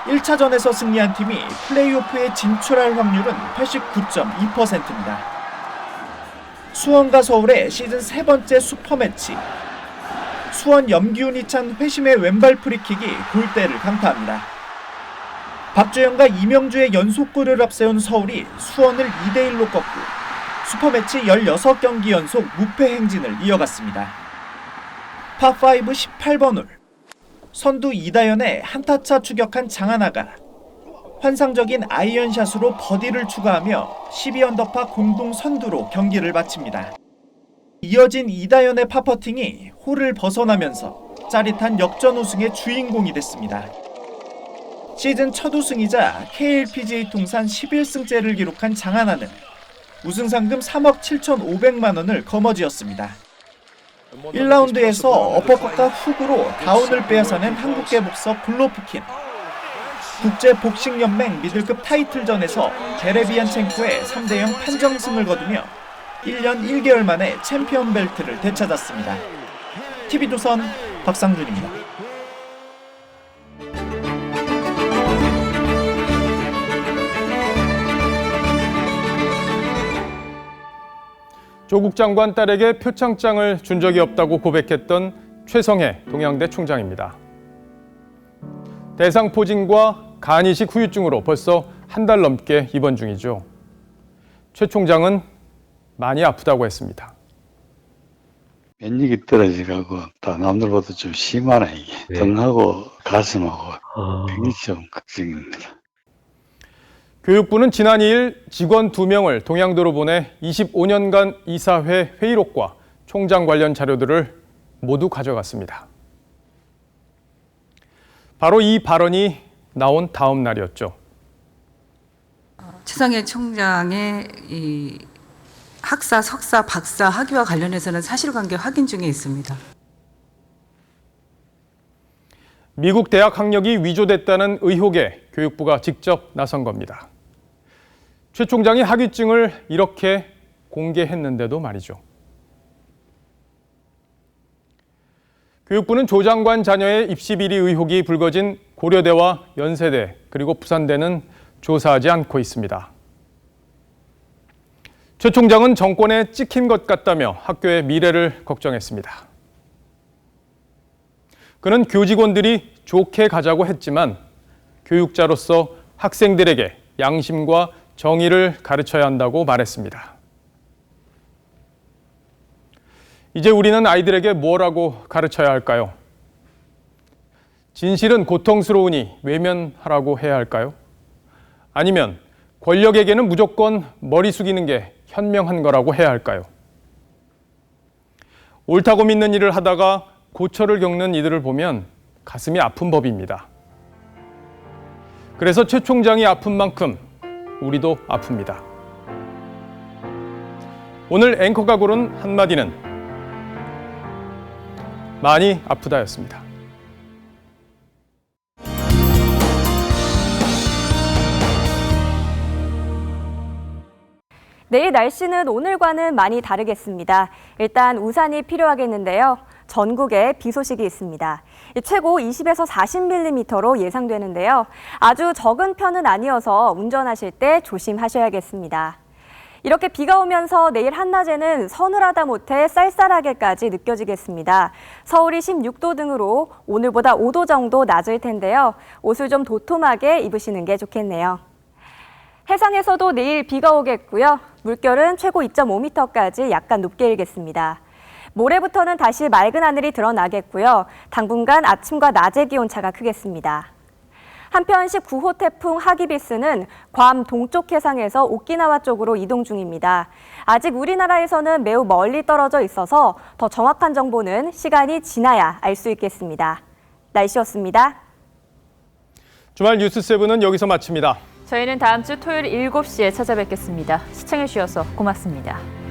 1차전에서 승리한 팀이 플레이오프에 진출할 확률은 89.2%입니다. 수원과 서울의 시즌 세 번째 슈퍼매치. 수원 염기훈이 찬 회심의 왼발 프리킥이 골대를 강타합니다. 박주영과 이명주의 연속골을 앞세운 서울이 수원을 2대1로 꺾고 슈퍼매치 16경기 연속 무패 행진을 이어갔습니다. 파5 18번 홀. 선두 이다연의 한타차 추격한 장하나가 환상적인 아이언샷으로 버디를 추가하며 12언더파 공동 선두로 경기를 마칩니다. 이어진 이다연의 파퍼팅이 홀을 벗어나면서 짜릿한 역전 우승의 주인공이 됐습니다. 시즌 첫 우승이자 KLPGA 통산 11승째를 기록한 장하나는 우승 상금 3억 7,500만 원을 거머쥐었습니다. 1라운드에서 어퍼컷과 훅으로 다운을 빼앗아낸 한국계 복서 글로프킨. 국제복싱연맹 미들급 타이틀전에서 제레비안첸코의 3대0 판정승을 거두며 1년 1개월 만에 챔피언 벨트를 되찾았습니다. TV조선 박상준입니다. 조국 장관 딸에게 표창장을 준 적이 없다고 고백했던 최성해 동양대 총장입니다. 대상포진과 간이식 후유증으로 벌써 한 달 넘게 입원 중이죠. 최 총장은 많이 아프다고 했습니다. 면역이 떨어져가고 또 남들보다 좀 심하네 이게. 등하고 가슴하고 굉장히 좀 걱정입니다. 교육부는 지난 2일 직원 2명을 동양대로 보내 25년간 이사회 회의록과 총장 관련 자료들을 모두 가져갔습니다. 바로 이 발언이 나온 다음 날이었죠. 최성해 총장의 이 학사, 석사, 박사 학위와 관련해서는 사실관계 확인 중에 있습니다. 미국 대학 학력이 위조됐다는 의혹에 교육부가 직접 나선 겁니다. 최 총장이 학위증을 이렇게 공개했는데도 말이죠. 교육부는 조 장관 자녀의 입시 비리 의혹이 불거진 고려대와 연세대 그리고 부산대는 조사하지 않고 있습니다. 최 총장은 정권에 찍힌 것 같다며 학교의 미래를 걱정했습니다. 그는 교직원들이 좋게 가자고 했지만 교육자로서 학생들에게 양심과 정의를 가르쳐야 한다고 말했습니다. 이제 우리는 아이들에게 뭐라고 가르쳐야 할까요? 진실은 고통스러우니 외면하라고 해야 할까요? 아니면 권력에게는 무조건 머리 숙이는 게 현명한 거라고 해야 할까요? 옳다고 믿는 일을 하다가 고초를 겪는 이들을 보면 가슴이 아픈 법입니다. 그래서 최 총장이 아픈 만큼 우리도 아픕니다. 오늘 앵커가 고른 한마디는 많이 아프다였습니다. 내일 날씨는 오늘과는 많이 다르겠습니다. 일단 우산이 필요하겠는데요. 전국에 비 소식이 있습니다. 최고 20에서 40mm로 예상되는데요. 아주 적은 편은 아니어서 운전하실 때 조심하셔야겠습니다. 이렇게 비가 오면서 내일 한낮에는 서늘하다 못해 쌀쌀하게까지 느껴지겠습니다. 서울이 16도 등으로 오늘보다 5도 정도 낮을 텐데요. 옷을 좀 도톰하게 입으시는 게 좋겠네요. 해상에서도 내일 비가 오겠고요. 물결은 최고 2.5m까지 약간 높게 일겠습니다. 모레부터는 다시 맑은 하늘이 드러나겠고요. 당분간 아침과 낮의 기온차가 크겠습니다. 한편 19호 태풍 하기비스는 괌 동쪽 해상에서 오키나와 쪽으로 이동 중입니다. 아직 우리나라에서는 매우 멀리 떨어져 있어서 더 정확한 정보는 시간이 지나야 알 수 있겠습니다. 날씨였습니다. 주말 뉴스7은 여기서 마칩니다. 저희는 다음 주 토요일 7시에 찾아뵙겠습니다. 시청해주셔서 고맙습니다.